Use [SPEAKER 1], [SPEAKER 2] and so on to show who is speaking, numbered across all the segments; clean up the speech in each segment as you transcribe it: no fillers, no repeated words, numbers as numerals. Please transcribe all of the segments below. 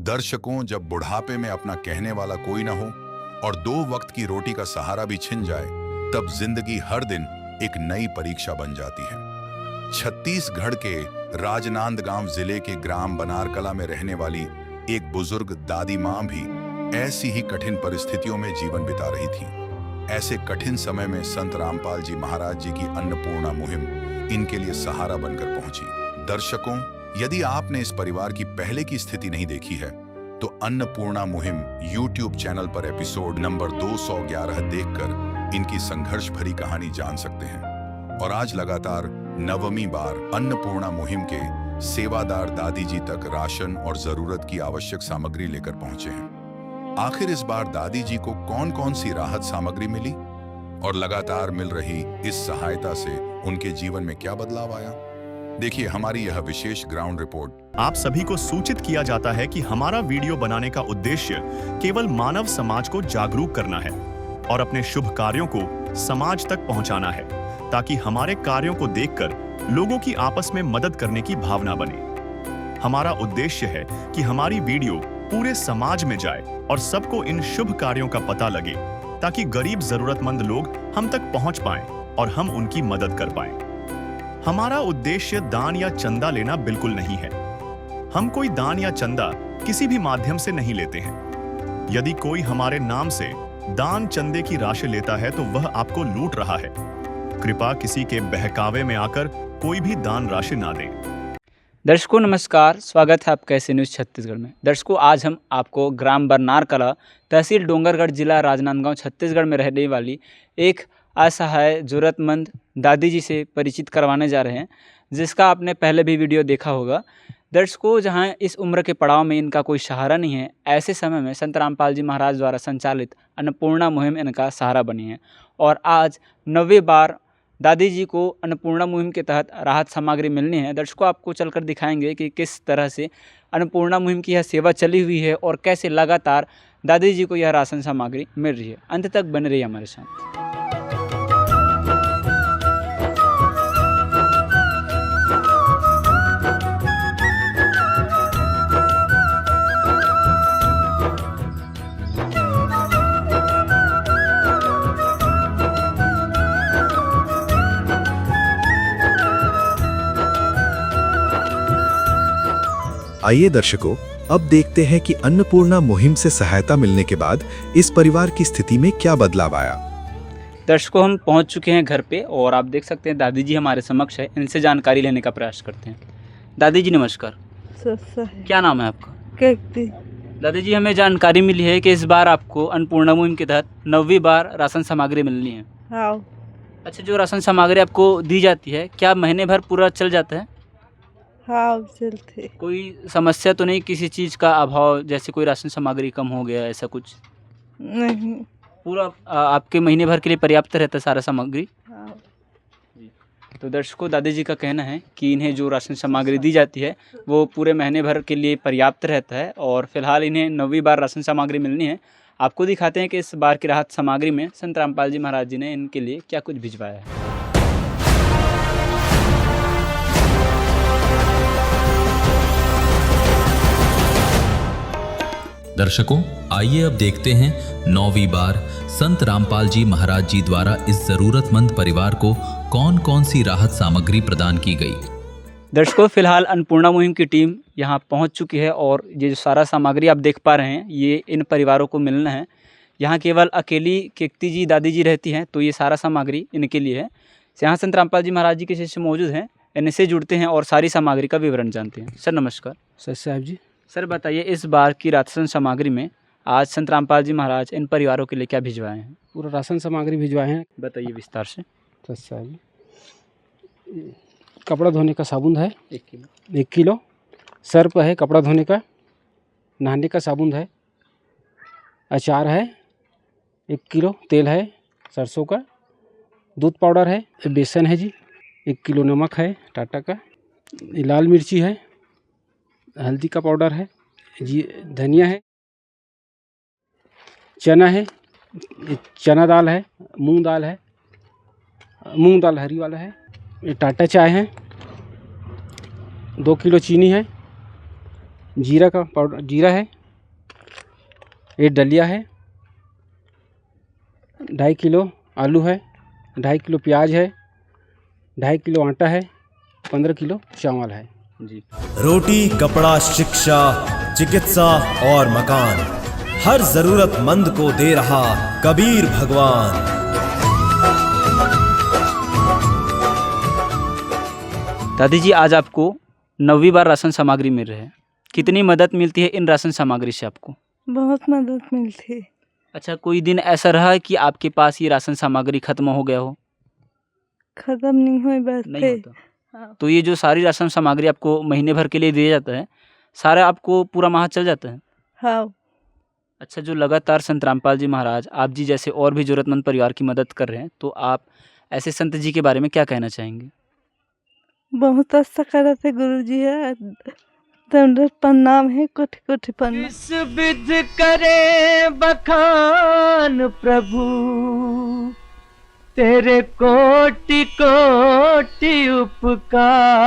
[SPEAKER 1] दर्शकों, जब बुढ़ापे में अपना कहने वाला कोई ना हो और 2 वक्त की रोटी का सहारा भी छिन जाए, तब जिंदगी हर दिन एक नई परीक्षा बन जाती है। छत्तीसगढ़ के राजनांदगांव जिले के ग्राम बनारकला में रहने वाली एक बुजुर्ग दादी मां भी ऐसी ही कठिन परिस्थितियों में जीवन बिता रही थी। ऐसे कठिन समय में संत रामपाल जी महाराज जी की अन्नपूर्णा मुहिम इनके लिए सहारा बनकर पहुंची। दर्शकों, यदि आपने इस परिवार की पहले की स्थिति नहीं देखी है तो अन्नपूर्णा मुहिम YouTube चैनल पर एपिसोड नंबर 211 देखकर इनकी संघर्ष भरी कहानी जान सकते हैं। और आज लगातार 9वीं बार अन्नपूर्णा मुहिम के सेवादार दादी जी तक राशन और जरूरत की आवश्यक सामग्री लेकर पहुंचे हैं। आखिर इस बार दादी जी को कौन कौन सी राहत सामग्री मिली और लगातार मिल रही इस सहायता से उनके जीवन में क्या बदलाव आया, देखिए हमारी यह विशेष ग्राउंड रिपोर्ट।
[SPEAKER 2] आप सभी को सूचित किया जाता है कि हमारा वीडियो बनाने का उद्देश्य केवल मानव समाज को जागरूक करना है और अपने शुभ कार्यों को समाज तक पहुंचाना है, ताकि हमारे कार्यों को देखकर लोगों की आपस में मदद करने की भावना बने। हमारा उद्देश्य है कि हमारी वीडियो पूरे समाज में जाए और सबको इन शुभ कार्यों का पता लगे, ताकि गरीब जरूरतमंद लोग हम तक पहुंच पाएं और हम उनकी मदद कर पाएं। हमारा उद्देश्य दान या चंदा लेना बिल्कुल नहीं है। हम कोई दान या चंदा किसी भी माध्यम से नहीं लेते हैं। यदि कोई हमारे नाम से दान चंदे की राशि लेता है तो वह आपको लूट रहा है। कृपया किसी के बहकावे में आकर कोई भी दान राशि ना दें।
[SPEAKER 3] दर्शकों नमस्कार, स्वागत है आपका ऐसे न्यूज़ छत्तीसगढ़ में। दर्शकों, आज हम आपको ग्राम बनारकला, तहसील डोंगरगढ़, जिला राजनांदगांव, छत्तीसगढ़ में रहने वाली एक असहाय ज़रूरतमंद दादी जी से परिचित करवाने जा रहे हैं, जिसका आपने पहले भी वीडियो देखा होगा। दर्शकों, जहां इस उम्र के पड़ाव में इनका कोई सहारा नहीं है, ऐसे समय में संत रामपाल जी महाराज द्वारा संचालित अन्नपूर्णा मुहिम इनका सहारा बनी है। और आज 9वीं बार दादी जी को अन्नपूर्णा मुहिम के तहत राहत सामग्री मिलनी है। दर्शकों, आपको चलकर दिखाएंगे कि किस तरह से अन्नपूर्णा मुहिम की यह सेवा चली हुई है और कैसे लगातार दादी जी को यह राशन सामग्री मिल रही है। अंत तक बने रहिए हमारे साथ।
[SPEAKER 4] आइए दर्शकों, अब देखते हैं कि अन्नपूर्णा मुहिम से सहायता मिलने के बाद इस परिवार की स्थिति में क्या बदलाव आया।
[SPEAKER 3] दर्शकों, हम पहुंच चुके हैं घर पे और आप देख सकते हैं दादी जी हमारे समक्ष है। इनसे जानकारी लेने का प्रयास करते हैं। दादी जी नमस्कार। क्या नाम है आपका?
[SPEAKER 5] कीर्ति।
[SPEAKER 3] दादी जी, हमें जानकारी मिली है कि इस बार आपको अन्नपूर्णा मुहिम के तहत 9वीं बार राशन सामग्री मिलनी है।
[SPEAKER 5] हाँ।
[SPEAKER 3] अच्छा, जो राशन सामग्री आपको दी जाती है, क्या महीने भर पूरा चल जाता है?
[SPEAKER 5] हाँ, चलते।
[SPEAKER 3] कोई समस्या तो नहीं, किसी चीज़ का अभाव, जैसे कोई राशन सामग्री कम हो गया, ऐसा कुछ?
[SPEAKER 5] नहीं।
[SPEAKER 3] पूरा आपके महीने भर के लिए पर्याप्त रहता है सारा सामग्री?
[SPEAKER 5] हाँ।
[SPEAKER 3] तो दर्शकों, दादी जी का कहना है कि इन्हें जो राशन सामग्री दी जाती है वो पूरे महीने भर के लिए पर्याप्त रहता है और फिलहाल इन्हें 9वीं बार राशन सामग्री मिलनी है। आपको दिखाते हैं कि इस बार की राहत सामग्री में संत रामपाल जी महाराज जी ने इनके लिए क्या कुछ भिजवाया है।
[SPEAKER 6] दर्शकों, आइए अब देखते हैं 9वीं बार संत रामपाल जी महाराज जी द्वारा इस जरूरतमंद परिवार को कौन कौन सी राहत सामग्री प्रदान की गई।
[SPEAKER 3] दर्शकों, फिलहाल अन्नपूर्णा मुहिम की टीम यहां पहुंच चुकी है और ये जो सारा सामग्री आप देख पा रहे हैं, ये इन परिवारों को मिलना है। यहाँ केवल अकेली कीर्ति जी दादी जी रहती हैं, तो ये सारा सामग्री इनके लिए है। यहाँ संत रामपाल जी महाराज जी के शिष्य मौजूद हैं, इनसे जुड़ते हैं और सारी सामग्री का विवरण जानते हैं। सर नमस्कार।
[SPEAKER 7] सर साहब जी।
[SPEAKER 3] सर बताइए, इस बार की राशन सामग्री में आज संत रामपाल जी महाराज इन परिवारों के लिए क्या भिजवाए हैं?
[SPEAKER 7] पूरा राशन सामग्री भिजवाए हैं।
[SPEAKER 3] बताइए विस्तार से।
[SPEAKER 7] सर साहब जी, कपड़ा धोने का साबुन है 1 किलो, सर्फ है कपड़ा धोने का, नहाने का साबुन है, अचार है 1 किलो, तेल है सरसों का, दूध पाउडर है, बेसन है जी 1 किलो, नमक है टाटा का, लाल मिर्ची है, हल्दी का पाउडर है जी, धनिया है, चना है, चना दाल है, मूंग दाल है, मूंग दाल हरी वाला है, टाटा चाय है, 2 किलो चीनी है, जीरा का पाउडर, जीरा है, ये डलिया है, 2.5 किलो आलू है, 2.5 किलो प्याज है, 2.5 किलो आटा है, 15 किलो चावल है।
[SPEAKER 3] जी।
[SPEAKER 8] रोटी, कपड़ा, शिक्षा, चिकित्सा और मकान, हर जरूरतमंद को दे रहा कबीर भगवान।
[SPEAKER 3] दादी जी, आज आपको 9वीं बार राशन सामग्री मिल रही है। कितनी मदद मिलती है इन राशन सामग्री से आपको?
[SPEAKER 5] बहुत मदद मिलती है।
[SPEAKER 3] अच्छा, कोई दिन ऐसा रहा है कि आपके पास ये राशन सामग्री खत्म हो गया हो?
[SPEAKER 5] खत्म नहीं हुई बात
[SPEAKER 3] नहीं
[SPEAKER 5] है।
[SPEAKER 3] होता।
[SPEAKER 5] हाँ।
[SPEAKER 3] तो ये जो सारी राशन सामग्री आपको महीने भर के लिए दिया जाता है, सारा आपको पूरा माह चल जाता है?
[SPEAKER 5] हाँ।
[SPEAKER 3] अच्छा, जो लगातार संत रामपाल जी महाराज आप जी जैसे और भी जरूरतमंद परिवार की मदद कर रहे हैं, तो आप ऐसे संत जी के बारे में क्या कहना चाहेंगे?
[SPEAKER 5] बहुत अच्छा करते गुरु जी है। दंडवत प्रणाम है, कोटि कोटि प्रणाम।
[SPEAKER 9] किस विध करे बखान प्रभु, तेरे कोटि कोटि उपकार।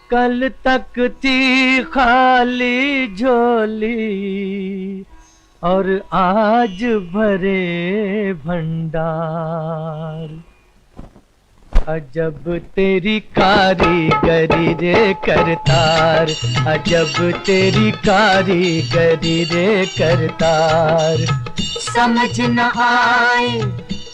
[SPEAKER 9] कल तक थी खाली झोली और आज भरे भंडार। अजब तेरी कारीगरी रे करतार, अजब तेरी कारीगरी रे करतार। समझ न आए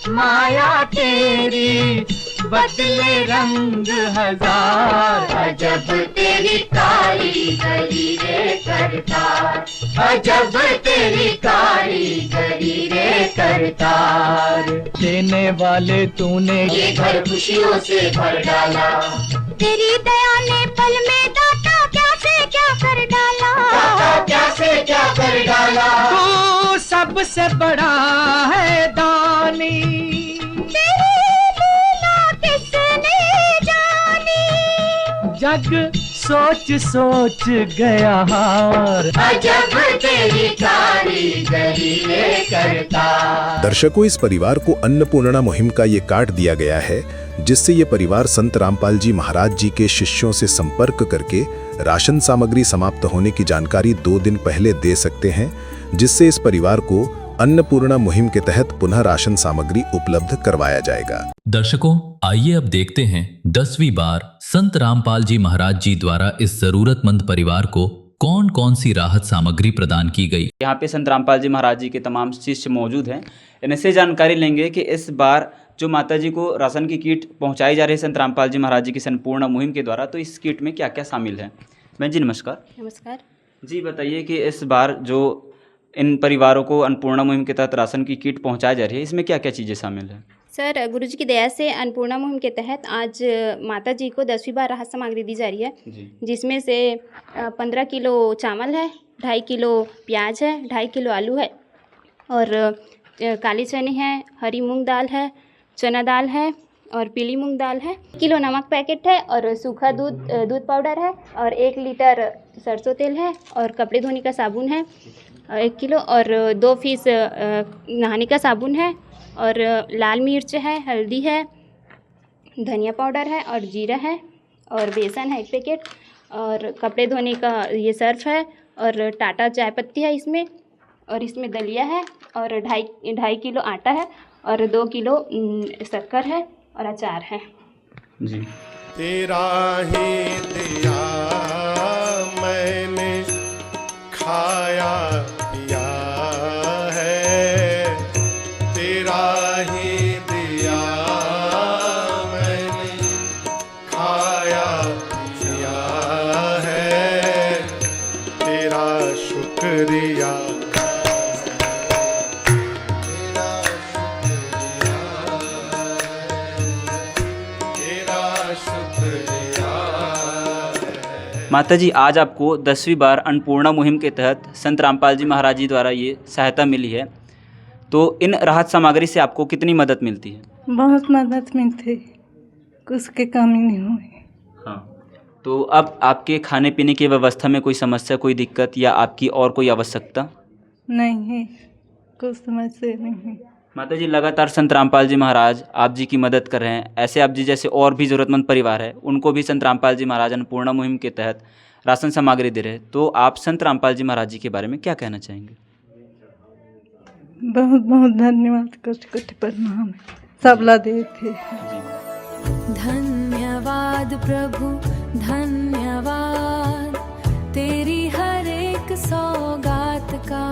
[SPEAKER 9] माया तेरी, बदले रंग हजार। अजब तेरी कारीगरी रे करतार, अजब तेरी कारीगरी रे करतार। देने वाले तूने ये घर खुशियों से भर डाला, तेरी दया ने पल में दाता क्या से क्या कर डाला, दाता क्या से क्या कर डाला। तू सबसे बड़ा है दानी, तेरी लीला किसने जानी। जग सोच सोच गया हार, अजब तेरी कारीगरी रे करतार।
[SPEAKER 4] दर्शकों, इस परिवार को अन्नपूर्णा मुहिम का ये कार्ड दिया गया है, जिससे ये परिवार संत रामपाल जी महाराज जी के शिष्यों से संपर्क करके राशन सामग्री समाप्त होने की जानकारी 2 दिन पहले दे सकते हैं, जिससे इस परिवार को अन्नपूर्णा मुहिम के तहत पुनः राशन सामग्री उपलब्ध करवाया जाएगा।
[SPEAKER 6] दर्शकों, आइए अब देखते हैं 10वीं बार संत रामपाल जी महाराज जी द्वारा इस जरूरतमंद परिवार को कौन कौन सी राहत सामग्री प्रदान की गई।
[SPEAKER 3] यहाँ पे संत रामपाल जी महाराज जी के तमाम शिष्य मौजूद हैं। इनसे जानकारी लेंगे कि इस बार जो माता जी को राशन की किट पहुँचाई जा रही है संत रामपाल जी महाराज जी की संपूर्ण मुहिम के द्वारा, तो इस किट में क्या क्या शामिल है। बहन जी नमस्कार।
[SPEAKER 10] नमस्कार
[SPEAKER 3] जी, बताइए कि इस बार जो इन परिवारों को अन्नपूर्णा मुहिम के तहत राशन की किट पहुंचाई जा रही है, इसमें क्या क्या चीज़ें शामिल हैं?
[SPEAKER 10] सर, गुरुजी की दया से अन्नपूर्णा मुहिम के तहत आज माता जी को 10वीं बार राहत सामग्री दी जा रही है, जिसमें से 15 किलो चावल है, 2.5 किलो प्याज है, 2.5 किलो आलू है और काली चने हैं, हरी मूंग दाल है, चना दाल है और पीली मूंग दाल है, 1 किलो नमक पैकेट है और सूखा दूध पाउडर है और 1 लीटर सरसों तेल है और कपड़े धोने का साबुन है 1 किलो और 2 पीस नहाने का साबुन है और लाल मिर्च है, हल्दी है, धनिया पाउडर है और जीरा है और बेसन है 1 पैकेट और कपड़े धोने का ये सर्फ है और टाटा चाय पत्ती है इसमें और इसमें दलिया है और 2.5 किलो आटा है और 2 किलो शक्कर है और अचार है।
[SPEAKER 3] जी।
[SPEAKER 11] तेरा ही दिया मैंने खाया पिया है, तेरा ही दिया मैंने खाया पिया है, तेरा शुक्रिया
[SPEAKER 3] माता जी, आज आपको 10वीं बार अन्नपूर्णा मुहिम के तहत संत रामपाल जी महाराज जी द्वारा ये सहायता मिली है, तो इन राहत सामग्री से आपको कितनी मदद मिलती है?
[SPEAKER 5] बहुत मदद मिलती, कुछ की कमी नहीं हुई।
[SPEAKER 3] हाँ, तो अब आपके खाने पीने की व्यवस्था में कोई समस्या, कोई दिक्कत या आपकी और कोई आवश्यकता?
[SPEAKER 5] नहीं है, कुछ समस्या नहीं है।
[SPEAKER 3] माता जी, लगातार संत रामपाल जी महाराज आप जी की मदद कर रहे हैं, ऐसे आप जी जैसे और भी ज़रूरतमंद परिवार है, उनको भी संत रामपाल जी महाराज अन्नपूर्णा मुहिम के तहत राशन सामग्री दे रहे हैं, तो आप संत रामपाल जी महाराज जी के बारे में क्या कहना चाहेंगे?
[SPEAKER 5] बहुत बहुत धन्यवाद, कोटि कोटि प्रणाम। सबला देते
[SPEAKER 12] धन्यवाद प्रभु धन्यवाद, तेरी हर एक सौगात का।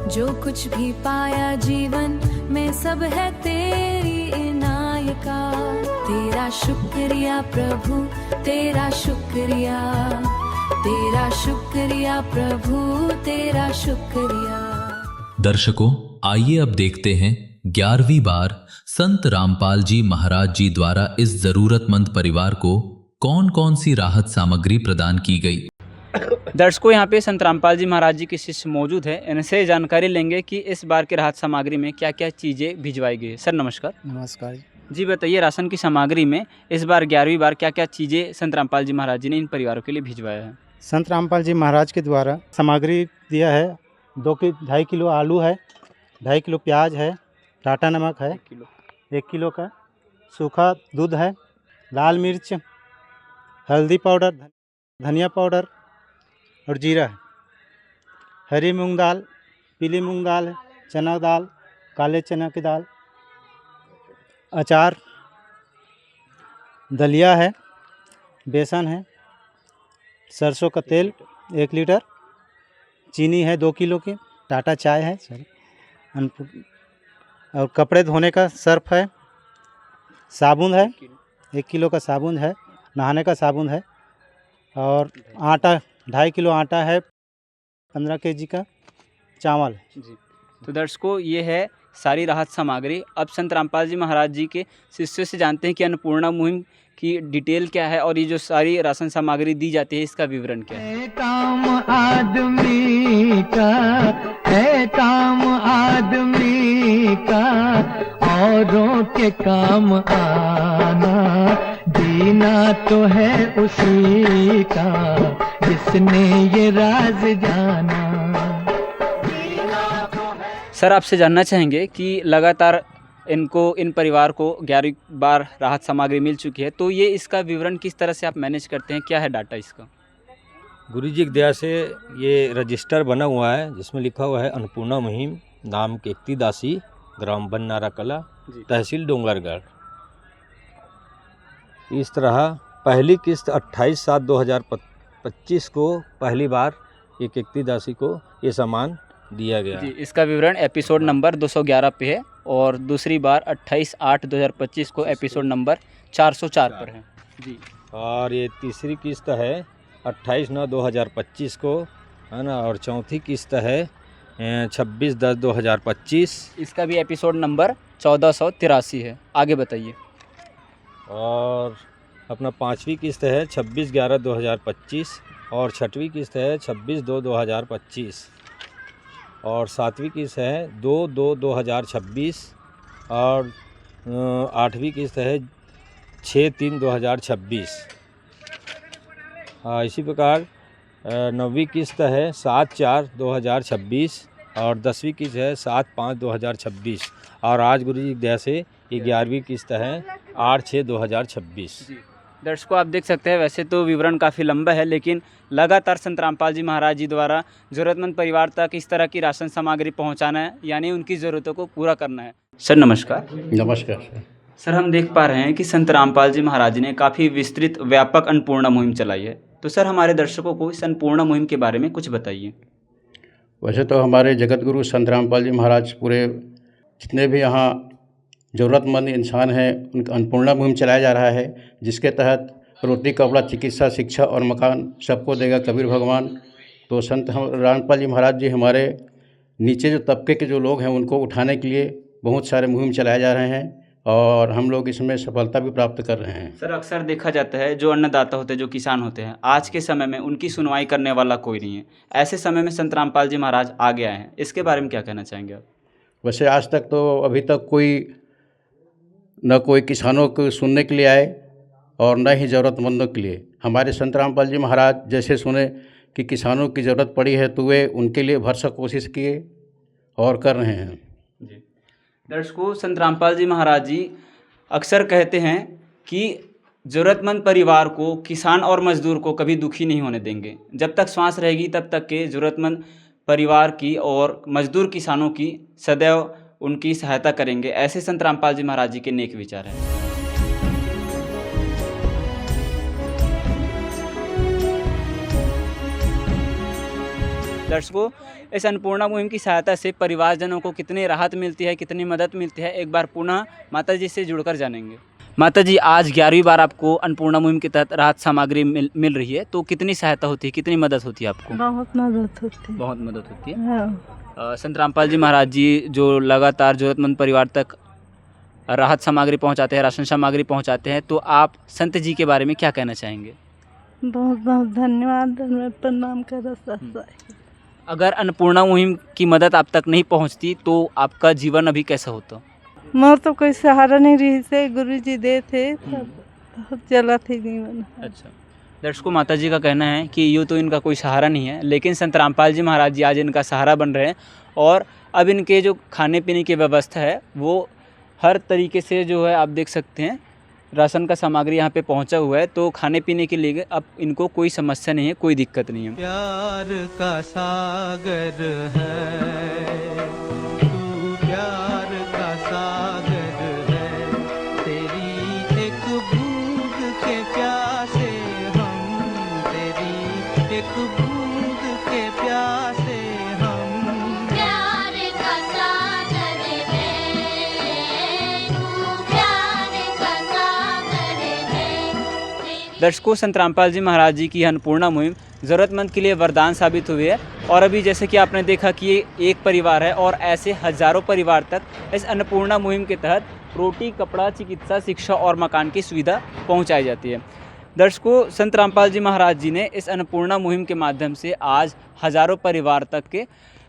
[SPEAKER 12] जो कुछ भी पाया जीवन में सब है तेरी इनायत का। तेरा शुक्रिया प्रभु तेरा शुक्रिया, तेरा शुक्रिया प्रभु तेरा शुक्रिया।
[SPEAKER 6] दर्शकों, आइए अब देखते हैं 11वीं बार संत रामपाल जी महाराज जी द्वारा इस जरूरतमंद परिवार को कौन कौन सी राहत सामग्री प्रदान की गई।
[SPEAKER 3] दर्शकों, यहाँ पे संत रामपाल जी महाराज जी के शिष्य मौजूद है, इनसे जानकारी लेंगे कि इस बार के राहत सामग्री में क्या क्या चीज़ें भिजवाई गई है। सर नमस्कार।
[SPEAKER 13] नमस्कार
[SPEAKER 3] जी, बताइए राशन की सामग्री में इस बार 11वीं बार क्या क्या चीज़ें संत रामपाल जी महाराज जी ने इन परिवारों के लिए भिजवाया है।
[SPEAKER 13] संत रामपाल जी महाराज के द्वारा सामग्री दिया है। 2.5 किलो आलू है, 2.5 किलो प्याज है, टाटा नमक है 1 किलो का, सूखा दूध है, लाल मिर्च, हल्दी पाउडर, धनिया पाउडर और जीरा है, हरी मूंग दाल, पीली मूंग दाल है, चना दाल, काले चना की दाल, अचार, दलिया है, बेसन है, सरसों का तेल 1 लीटर, चीनी है 2 किलो की, टाटा चाय है और कपड़े धोने का सर्फ है, साबुन है 1 किलो का साबुन है, नहाने का साबुन है और आटा 2.5 किलो आटा है, 15 केजी का चावल।
[SPEAKER 3] जी, तो दर्शकों ये है सारी राहत सामग्री। अब संत रामपाल जी महाराज जी के शिष्यों से जानते हैं कि अन्नपूर्णा मुहिम की डिटेल क्या है और ये जो सारी राशन सामग्री दी जाती है इसका विवरण क्या है।
[SPEAKER 9] काम आदमी का है, काम आदमी का औरों के काम आना, जीना तो है उसी का जिसने ये राज जाना।
[SPEAKER 3] सर आपसे जानना चाहेंगे कि लगातार इन परिवार को 11वीं बार राहत सामग्री मिल चुकी है, तो ये इसका विवरण किस तरह से आप मैनेज करते हैं, क्या है डाटा इसका?
[SPEAKER 14] गुरु जी की दया से ये रजिस्टर बना हुआ है जिसमें लिखा हुआ है अन्नपूर्णा मुहिम, नाम केकती दासी, ग्राम बननारा कला, तहसील डोंगरगढ़। इस तरह पहली किस्त 28/7/2025 को पहली बार ये केकती दासी को ये सामान दिया गया।
[SPEAKER 3] जी, इसका विवरण एपिसोड नंबर 211 पे है और दूसरी बार 28/8/2025 को एपिसोड नंबर 404 पर है। जी,
[SPEAKER 14] और ये तीसरी किस्त है 28/9/2025 को, है ना, और चौथी किस्त है 26/10/2025।
[SPEAKER 3] इसका भी एपिसोड नंबर 1483 है। आगे बताइए।
[SPEAKER 14] और अपना 5वीं किस्त है 26/11/2025 और 6वीं किस्त है 26/2/2025 और 7वीं किस्त है 2/2/2026 और 8वीं किस्त है 6/3/2026। इसी प्रकार 9वीं किस्त है 7/4/2026 और 10वीं किस्त है 7/5/2026 और आज गुरु जी की दया से ये 11वीं किस्त है 8/6/2026।
[SPEAKER 3] दर्शकों आप देख सकते हैं, वैसे तो विवरण काफ़ी लंबा है, लेकिन लगातार संत रामपाल जी महाराज जी द्वारा ज़रूरतमंद परिवार तक इस तरह की राशन सामग्री पहुंचाना है, यानी उनकी ज़रूरतों को पूरा करना है। सर नमस्कार।
[SPEAKER 15] नमस्कार सर।
[SPEAKER 3] सर हम देख पा रहे हैं कि संत रामपाल जी महाराज ने काफ़ी विस्तृत व्यापक अन्नपूर्णा मुहिम चलाई है, तो सर हमारे दर्शकों को इस अन्नपूर्णा मुहिम के बारे में कुछ बताइए।
[SPEAKER 15] वैसे तो हमारे जगत गुरु संत रामपाल जी महाराज पूरे जितने भी यहाँ ज़रूरतमंद इंसान हैं उनका अन्नपूर्णा मुहिम चलाया जा रहा है, जिसके तहत रोटी कपड़ा चिकित्सा शिक्षा और मकान सबको देगा कबीर भगवान। तो संत रामपाल जी महाराज जी हमारे नीचे जो तबके के जो लोग हैं उनको उठाने के लिए बहुत सारे मुहिम चलाए जा रहे हैं और हम लोग इसमें सफलता भी प्राप्त कर रहे हैं।
[SPEAKER 3] सर अक्सर देखा जाता है जो अन्नदाता होते हैं, जो किसान होते हैं, आज के समय में उनकी सुनवाई करने वाला कोई नहीं है। ऐसे समय में संत रामपाल जी महाराज आगे आए हैं, इसके बारे में क्या कहना चाहेंगे आप?
[SPEAKER 15] वैसे आज तक तो अभी तक कोई किसानों को सुनने के लिए आए और न ही ज़रूरतमंदों के लिए। हमारे संत रामपाल जी महाराज जैसे सुने कि किसानों की ज़रूरत पड़ी है तो वे उनके लिए भरसक कोशिश किए और कर रहे हैं।
[SPEAKER 3] दर्शकों, संत रामपाल जी महाराज जी अक्सर कहते हैं कि ज़रूरतमंद परिवार को, किसान और मजदूर को कभी दुखी नहीं होने देंगे। जब तक श्वास रहेगी तब तक के ज़रूरतमंद परिवार की और मजदूर किसानों की सदैव उनकी सहायता करेंगे। ऐसे संत रामपाल जी महाराज जी के नेक विचार हैं। दर्शकों, इस अन्नपूर्णा मुहिम की सहायता से परिवारजनों को कितनी राहत मिलती है, कितनी मदद मिलती है, एक बार पुनः माता जी से जुड़कर जानेंगे। माता जी, आज 11वीं बार आपको अन्नपूर्णा मुहिम के तहत राहत सामग्री मिल रही है, तो कितनी सहायता होती है, कितनी मदद होती है आपको?
[SPEAKER 5] बहुत मदद होती है।
[SPEAKER 3] बहुत मदद होती है।
[SPEAKER 5] हाँ।
[SPEAKER 3] संत रामपाल जी महाराज जी जो लगातार ज़रूरतमंद परिवार तक राहत सामग्री पहुंचाते हैं, राशन सामग्री पहुंचाते हैं, तो आप संत जी के बारे में क्या कहना चाहेंगे?
[SPEAKER 5] बहुत बहुत धन्यवाद, प्रणाम कर।
[SPEAKER 3] अगर अन्नपूर्णा मुहिम की मदद आप तक नहीं पहुंचती तो आपका जीवन अभी कैसा होता?
[SPEAKER 5] मोर तो कोई सहारा नहीं रही से, गुरु जी दे थे तब चला थे जीवन।
[SPEAKER 3] अच्छा, दर्शकों, माता जी का कहना है कि यूँ तो इनका कोई सहारा नहीं है, लेकिन संत रामपाल जी महाराज जी आज इनका सहारा बन रहे हैं और अब इनके जो खाने पीने की व्यवस्था है वो हर तरीके से जो है आप देख सकते हैं, राशन का सामग्री यहाँ पे पहुँचा हुआ है, तो खाने पीने के लिए अब इनको कोई समस्या नहीं है, कोई दिक्कत नहीं है।
[SPEAKER 9] प्यार का सागर है तू, प्यार का सागर है, तेरी एक बूंद के प्यासे हम, तेरी एक बूंद के प्यासे हम। प्यार का सागर है तू, प्यार का सागर है।
[SPEAKER 3] दर्शकों, संत रामपाल जी महाराज जी की अन्नपूर्णा मुहिम ज़रूरतमंद के लिए वरदान साबित हुई है और अभी जैसे कि आपने देखा कि ये एक परिवार है और ऐसे हज़ारों परिवार तक इस अन्नपूर्णा मुहिम के तहत रोटी, कपड़ा, चिकित्सा, शिक्षा और मकान की सुविधा पहुंचाई जाती है। दर्शकों, संत रामपाल जी महाराज जी ने इस अन्नपूर्णा मुहिम के माध्यम से आज हज़ारों परिवार तक के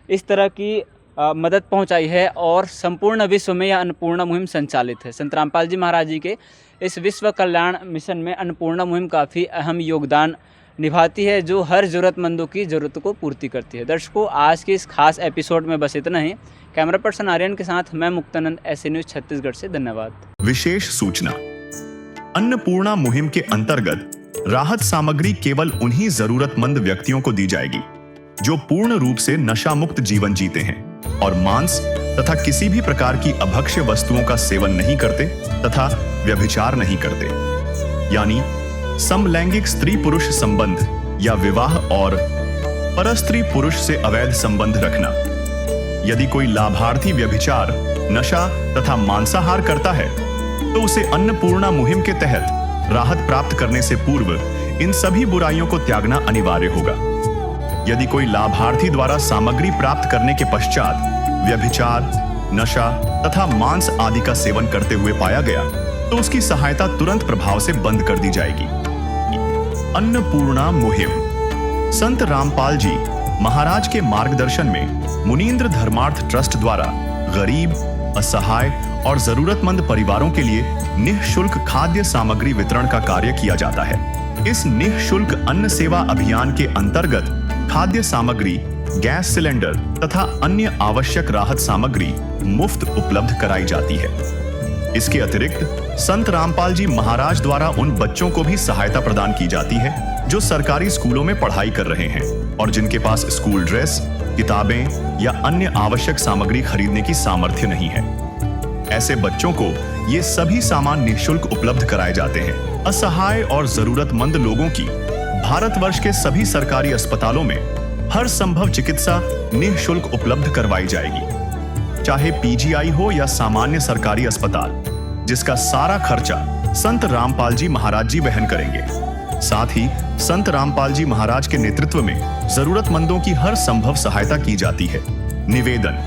[SPEAKER 3] इस तरह की मदद पहुंचाई है और संपूर्ण विश्व में यह अन्नपूर्णा मुहिम संचालित है। संत रामपाल जी महाराज जी के इस विश्व कल्याण मिशन में अन्नपूर्णा मुहिम काफ़ी अहम योगदान निभाती है, जो हर ज़रूरतमंदों की ज़रूरत को पूर्ति करती है। दर्शकों, आज के इस खास एपिसोड में बस इतना ही। कैमरा पर्सन आर्यन के साथ मैं मुक्तानंद, ऐसे न्यूज़ छत्तीसगढ़ से। धन्यवाद।
[SPEAKER 2] विशेष सूचना, अन्नपूर्णा मुहिम के अंतर्गत राहत सामग्री केवल उन्हीं जरूरतमंद व्यक्तियों को दी जाएगी जो पूर्ण रूप से नशा मुक्त जीवन जीते हैं और मांस तथा किसी भी प्रकार की अभक्ष्य वस्तुओं का सेवन नहीं करते तथा व्यभिचार नहीं करते, यानी समलैंगिक स्त्री पुरुष संबंध या विवाह और परस्त्री पुरुष से अवैध संबंध रखना। यदि कोई लाभार्थी व्यभिचार, नशा तथा मांसाहार करता है तो उसे अन्नपूर्णा मुहिम के तहत राहत प्राप्त करने से पूर्व इन सभी बुराइयों को त्यागना अनिवार्य होगा। यदि कोई लाभार्थी द्वारा सामग्री प्राप्त करने के पश्चात व्यभिचार, नशा तथा मांस आदि का सेवन करते हुए पाया गया तो उसकी सहायता तुरंत प्रभाव से बंद कर दी जाएगी। अन्नपूर्णा मुहिम संत रामपाल जी महाराज के मार्गदर्शन में मुनीन्द्र धर्मार्थ ट्रस्ट द्वारा गरीब, असहाय और जरूरतमंद परिवारों के लिए निःशुल्क खाद्य सामग्री वितरण का कार्य किया जाता है। इस निःशुल्क अन्न सेवा अभियान के अंतर्गत खाद्य सामग्री, गैस सिलेंडर तथा अन्य आवश्यक राहत सामग्री मुफ्त उपलब्ध कराई जाती है। इसके अतिरिक्त संत रामपाल जी महाराज द्वारा उन बच्चों को भी सहायता प्रदान की जाती है जो सरकारी स्कूलों में पढ़ाई कर रहे हैं और जिनके पास स्कूल ड्रेस, किताबें या अन्य आवश्यक सामग्री खरीदने की सामर्थ्य नहीं है। ऐसे बच्चों को ये सभी सामान निःशुल्क उपलब्ध कराए जाते हैं। असहाय और जरूरतमंद लोगों की भारतवर्ष के सभी सरकारी अस्पतालों में हर संभव चिकित्सा निःशुल्क उपलब्ध करवाई जाएगी, चाहे पीजीआई हो या सामान्य सरकारी अस्पताल, जिसका सारा खर्चा संत रामपाल जी महाराज जी वहन करेंगे। साथ ही संत रामपाल जी महाराज के नेतृत्व में जरूरतमंदों की हर संभव सहायता की जाती है। निवेदन,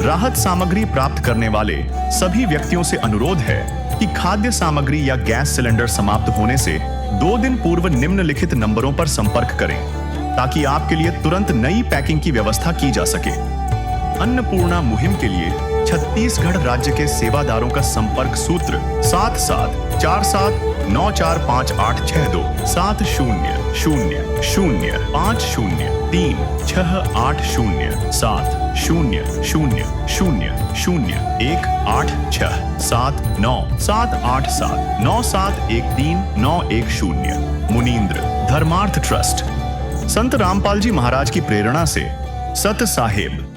[SPEAKER 2] राहत सामग्री प्राप्त करने वाले सभी व्यक्तियों से अनुरोध है कि खाद्य सामग्री या गैस सिलेंडर समाप्त होने से 2 दिन पूर्व निम्नलिखित नंबरों पर संपर्क करें ताकि आपके लिए तुरंत नई पैकिंग की व्यवस्था की जा सके। अन्नपूर्णा मुहिम के लिए छत्तीसगढ़ राज्य के सेवादारों का संपर्क सूत्र 7747945862 7000503680 00001879787 मुनींद्र धर्मार्थ ट्रस्ट। संत रामपाल जी महाराज की प्रेरणा से सत साहेब